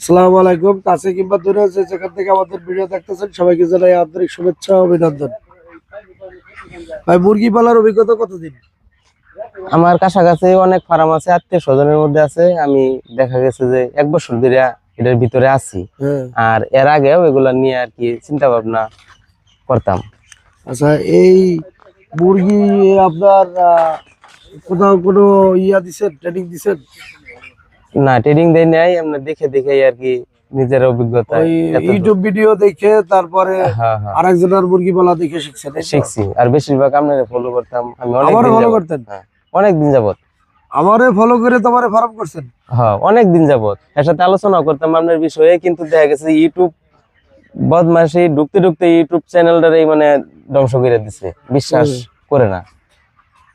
আসসালামু আলাইকুম। কাছে কিংবা দূরে যে যেখান থেকে আমাদের ভিডিও দেখতেছেন সবাইকে জানাই আন্তরিক শুভেচ্ছা ও অভিনন্দন। ভাই, মুরগি পালার অভিজ্ঞতা কতদিন? আমার কাছাকাছি অনেক ফার্ম আছে, আত্মীয় স্বজনের মধ্যে আছে। আমি দেখা গেছে যে 1 বছর ধরে এটার ভিতরে আছি। আর এর আগেও এগুলা নিয়ে আর কি চিন্তা ভাবনা করতাম। আচ্ছা, এই মুরগি আপনার কোথাও কোনো দিছেন, ট্রেনিং দিছেন? না, ট্রেনিং দেই নাই, আমরা দেখে দেখে আর কি নিজের অভিজ্ঞতা ইউটিউব ভিডিও দেখে তারপরে আরেকজনের মুরগি পালা দেখে শিখছেন? শিখছি। আর বেশিরভাগ আপনারে ফলো করতাম আমি। আমারে ফলো করতেন? অনেক দিন যাবত আমারে ফলো করে তোমারে ফার্ম করছেন? হ্যাঁ, অনেক দিন যাবত এর সাথে আলোচনা করতাম আপনার বিষয়ে, কিন্তু দেখা গেছে ইউটিউব বদমাশি ঢুকতে ঢুকতে ইউটিউব চ্যানেলটারে মানে ধ্বংস করে দিছে, বিশ্বাস করে না।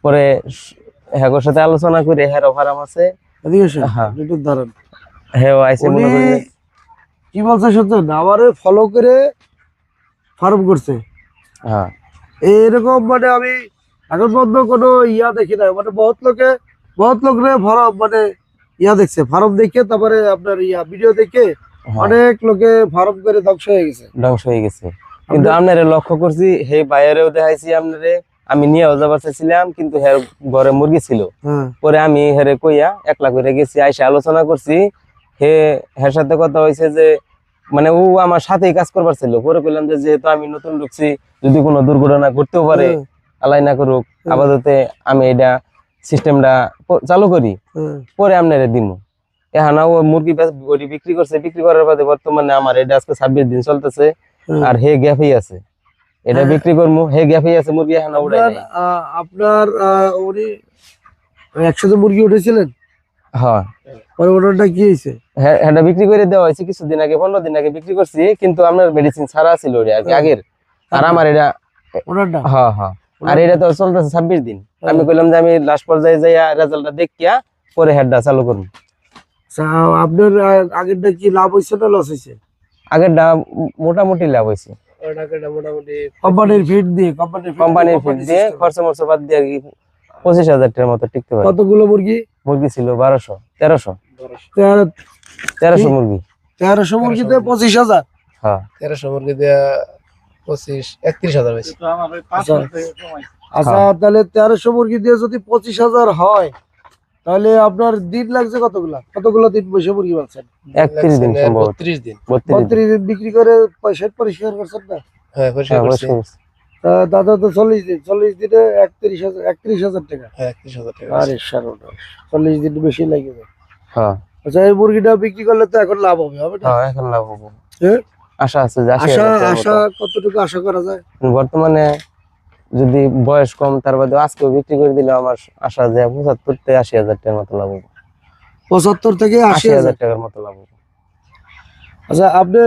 পরে হ্যাঁ সাথে আলোচনা করে হ্যাঁ ফার্ম আছে, কি বলছে শুনছেন, আমারে ফলো করে ফার্ম করছে। হ্যাঁ, এরকম মানে আমি এখন পর্যন্ত কোনো দেখি না। মানে বহুত লোকরে মানে দেখছে, ফার্ম দেখে তারপরে আপনার ভিডিও দেখে অনেক লোকে ফার্ম করে ধ্বংস হয়ে গেছে। কিন্তু আপনারে লক্ষ্য করছি, হে বাইরেও দেখাইছি আপনারে, আমি নিয়েও যাবার চাইছিলাম, কিন্তু হের ঘরে মুরগি ছিল। পরে আমি হেরে কইয়া একলা করে গেছি, আইসা আলোচনা করছি। হের সাথে কথা হয়েছে যে মানে ও আমার সাথেই কাজ করবার ছিল। পরে কইলাম যে যেহেতু আমি নতুন ঢুকছি, যদি কোনো দুর্ঘটনা ঘটতেও পারে, আল্লাহ না করুক, আপাতত আমি এটা সিস্টেমটা চালু করি, পরে আপনারে দিমু। এখন ও মুরগি বিক্রি করছে, বিক্রি করার বাদে বর্তমানে আমার এটা আজকে 26 দিন চলতেছে। আর হে গ্যাপই আছে, এটা বিক্রি করবো, হে গ্যাপই আছে মুরগি এখন উড়াই নাই। আপনার উনি একসাথে মুরগি উঠেছিলেন? হ্যাঁ। পরে ওটা কি হয়েছে? হ্যাঁ, এটা বিক্রি করে দেওয়া হয়েছে কিছুদিন আগে, 15 দিন আগে বিক্রি করছি, কিন্তু আপনার মেডিসিন ছাড়া ছিল আগের। আর আমার এটা হ্যাঁ হ্যাঁ, আর এটা তো চলতেছে 26 দিন। আমি কইলাম যে আমি লাস্ট পর্যায়ে যাই রেজাল্টটা দেখিয়া পরে হেডটা চালু করবো। আপনার আগেরটা কি লাভ হয়েছে না লস হয়েছে? আগেরটা মোটামুটি লাভ হয়েছে। কোম্পানির ফিড দিয়ে খরচ মরচ বাদ দিয়ে আর কি 25,000 টাকার মতো টিকতে পারে। কতগুলো মুরগি ছিল? 1300 মুরগি। 1300 মুরগিতে 25,000? হ্যাঁ, 1300 মুরগি দিয়ে 31,000 হয়েছে। আচ্ছা, তাহলে 1300 মুরগি দিয়ে যদি 25,000 হয়, তাহলে আপনার দিন লাগছে কতগুলো দিন বসে মুরগি পাচ্ছেন? 31 দিন, 32 দিন। 32 দিন বিক্রি করে পয়সা পরিষ্কার করছেন না? হ্যাঁ, পরিষ্কার করছি। দাদা তো 40 দিনে 31,000 টাকা। হ্যাঁ, 31,000 টাকা। আরে 40 দিন বেশি লাগে যায়। হ্যাঁ। আচ্ছা, এই মুরগিটা বিক্রি করলে তো এখন লাভ হবে না? হ্যাঁ, এখন লাভ হবে। আশা আছে যে আশা কতটুকু আশা করা যায়? বর্তমানে যদি বয়স কম, তার বাদে আজকে বিক্রি করে দিলে আমার আশা যে 75 থেকে 80,000 টাকার মতো লাভ হবে। 75 থেকে 80,000 টাকার মতো লাভ হবে। আচ্ছা, আপনি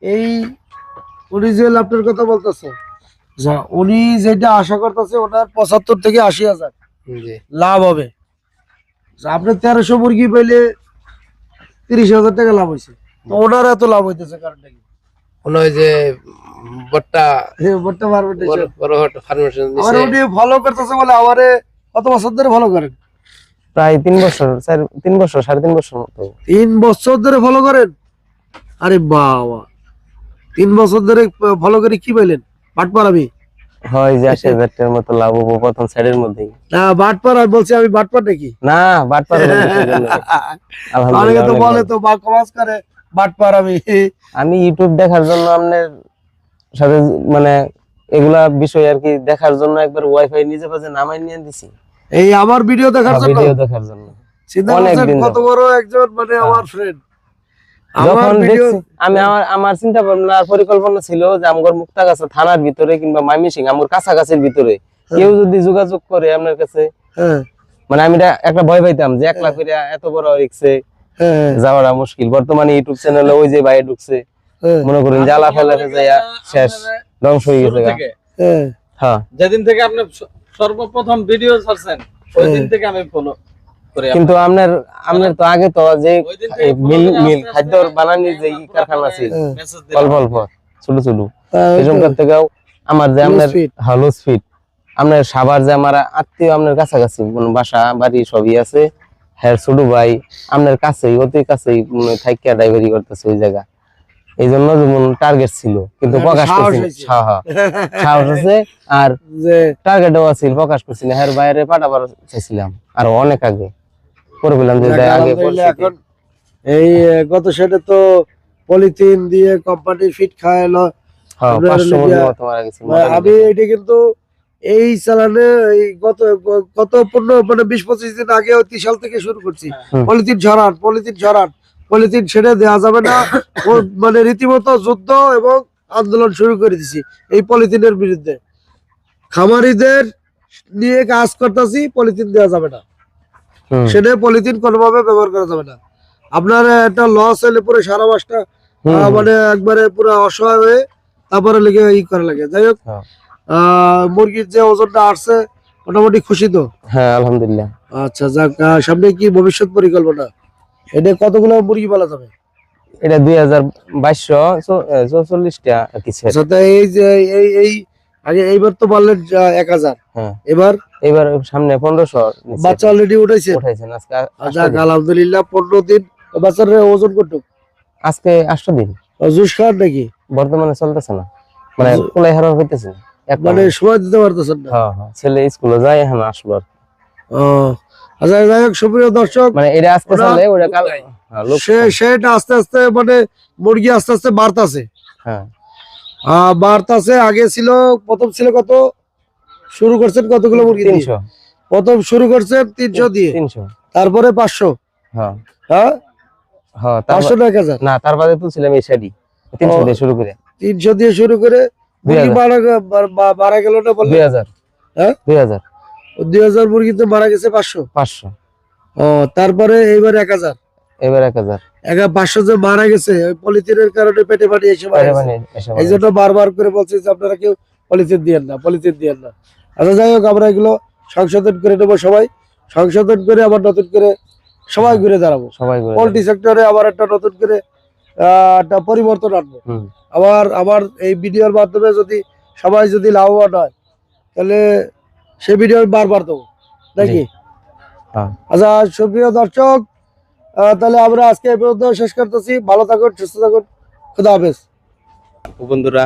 এই উনি যে আপনার কথা বলতেছে, উনি যেটা আশা করতেছে ওনার 75 থেকে 80,000 লাভ হবে। আপনি 1300 মুরগি পাইলে 30,000 টাকা লাভ হয়েছে, তো ওনার এত লাভ হইতেছে কারণটা কি? মনে হয় যে ফলো করতেছে বলে। আমারে কত বছর ধরে ফলো করেন? প্রায় 3 বছর, 3 বছর, 3.5 বছর মতো। 3 বছর ধরে ফলো করেন? আরে বাবা, 3 বছর ধরে ফলো করে কি পাইলেন? বাটপার আমি হয় যে 80,000 টাকার মতো লাভ হবো প্রথম সাইডের মধ্যেই। না, বাটপার আর বলছি আমি বাটপার নাকি? না, বাটপার আলহামদুলিল্লাহ। তো বলে তো বা কমাস করে বাটপার আমি ইউটিউব দেখার জন্য আপনার সাথে মানে এগুলা বিষয় আর কি দেখার জন্য একবার ওয়াইফাই নিজে কাছে নামাই নিয়ে দিছি, এই আমার ভিডিও দেখার জন্য। কত বড় একজন মানে আমার ফ্রেন্ড। যখন দেখছি আমি আমার চিন্তা ভাবনা পরিকল্পনা ছিল যে আমগর মুক্তাগাছা থানার ভিতরে কিংবা ময়মনসিং আমগর কাছাকাছির ভিতরে কেউ যদি যোগাযোগ করে আপনার কাছে, মানে আমি একটা ভয় পাইতাম যে একলা করে এত বড় রিস্কে যাওয়াটা মুশকিল। বর্তমানে ইউটিউব চ্যানেলে ওই যে ভাই ঢুকছে, মনে করেন জ্বালা ফেলা যাইয়া শেষ, ধ্বংস হয়ে গেছে। হ্যাঁ, যেদিন থেকে আপনি সর্বপ্রথম ভিডিও ছাড়ছেন ওই দিন থেকে আমি ফলো করি। কিন্তু আপনার তো আগে তো যে মিল খাদ্য বানানোর যে কারখানা ছিল অল্প অল্প ছোট ছোট, এরকম থেকেও আমার যে আপনার হলো স্পিড আপনার সাভার যে আমার আত্মীয় আপনার কাছাকাছি বাসা বাড়ি সবই আছে, হ্যাঁ ছোট ভাই আপনার কাছেই অতি কাছেই থাইকা ড্রাইভারি করতেছে ওই জায়গা, এই জন্য যেমন টার্গেট ছিল কিন্তু একটা প্রকাশ সাহস করছি না। হয়েছে। হ্যাঁ, সাহস আছে আর যে টার্গেটও আছে, প্রকাশ করছি না। হ্যাঁ বাইরে পাঠাবার চাইছিলাম আর অনেক আগে, পরে বললাম যে যাক, আগে আলহামদুলিল্লাহ, পরিস্থিতি। এখন এই গত সেটা তো পলিথিন দিয়ে কোম্পানি ফিট খাওয়ালো। হ্যাঁ আপনার 500 লেগে- মতো মারা গেছে আমি এটা কিন্তু এই চালানে এই গত 20-25 দিন আগে 30 সাল থেকে শুরু করছি। হুম। পলিথিন ঝরান, পলিথিন ঝরান, পলিথিন ছেড়ে দেওয়া যাবে না। ও মানে রীতিমতো যুদ্ধ এবং আন্দোলন শুরু করে দিছি এই পলিথিনের বিরুদ্ধে। খামারিদের নিয়ে কাজ করতেছি, পলিথিন দেওয়া যাবে না, হুম, সেটা পলিথিন কোনোভাবে ব্যবহার করা যাবে না। আপনার একটা লস হলে পুরো সারা মাসটা হুম, হুম। মানে একবারে পুরো অসহায় হয়ে তারপরে লেগে ই করা লাগে। যাই হোক, হ্যাঁ। মুরগির যে ওজনটা আসছে মোটামুটি খুশি তো? হ্যাঁ আলহামদুলিল্লাহ। আচ্ছা যাক, সামনে কি ভবিষ্যৎ পরিকল্পনা? এটা কতগুলো মুরগি পালা যাবে? এটা 2244টা আর কি ছেড়ে। আচ্ছা, তা এই যে এই আগে এইবার তো বললেন 1000, হ্যাঁ এবার এবার সামনে 1500 নিচে বাচ্চা অলরেডি উঠেছে? উঠাইছেন আজকে যাক আলহামদুলিল্লাহ, 15 দিন। বাচ্চার ওজন কত? আজকে 8 দিন জুস খান নাকি? বর্তমানে চলতেছে না, মানে কোলাই হারা হইতেছে না এখন। মানে সময় দিতে পারতেছেন না? হ্যাঁ হ্যাঁ ছেলে স্কুলে যায় এখন আসলো আর কি। ও আচ্ছা, যাই হোক সুপ্রিয় দর্শক, মানে এটা আজকে ওরা- চলে ওটা কাল। হ্যাঁ, লোক সেটা আস্তে আস্তে মানে মুরগি আস্তে আস্তে বাড়তাছে। হ্যাঁ বাড়তাছে। আগে ছিল, প্রথম ছিল কত শুরু করছেন, কতগুলো মুরগি দিয়ে? 300 প্রথম শুরু করছেন 300 দিয়ে, 300 তারপরে 500, হ্যাঁ হ্যাঁ হ্যাঁ 500 না 1000? না তার বাদে তুলছিলাম এই শাড়ি 300 দিয়ে শুরু করে 300 দিয়ে শুরু করে মুরগি 2000 মারা গেল না বললেন? 2000 হ্যাঁ 2000 2000 মুরগিতে মারা গেছে 500। 500 ও তারপরে এইবার 1000। এবার 1000 500 যে মারা গেছে ওই পলিথিনের কারণে পেটে পানি এসে মারা গেছে। মানে এসে এই জন্য বারবার করে বলছি যে আপনারা কেউ পলিথিন দিয়েন না, পলিথিন দিয়েন না। আচ্ছা যাই হোক, আমরা এগুলো সংশোধন করে নেবো, সবাই সংশোধন করে আবার নতুন করে সবাই ঘুরে দাঁড়াবো। সবাই করে পোল্ট্রি সেক্টরে আবার একটা নতুন করে একটা পরিবর্তন আনবো। হুম আবার এই ভিডিওর মাধ্যমে যদি সবাই যদি লাভবান হয় তাহলে সেই ভিডিও বারবার দেবো নাকি? হ্যাঁ আচ্ছা সুপ্রিয় দর্শক, তাহলে আমরা আজকে এই পর্যন্ত শেষ করতেছি। ভালো থাকুন, সুস্থ থাকুন, খুদা হাফেজ। বন্ধুরা।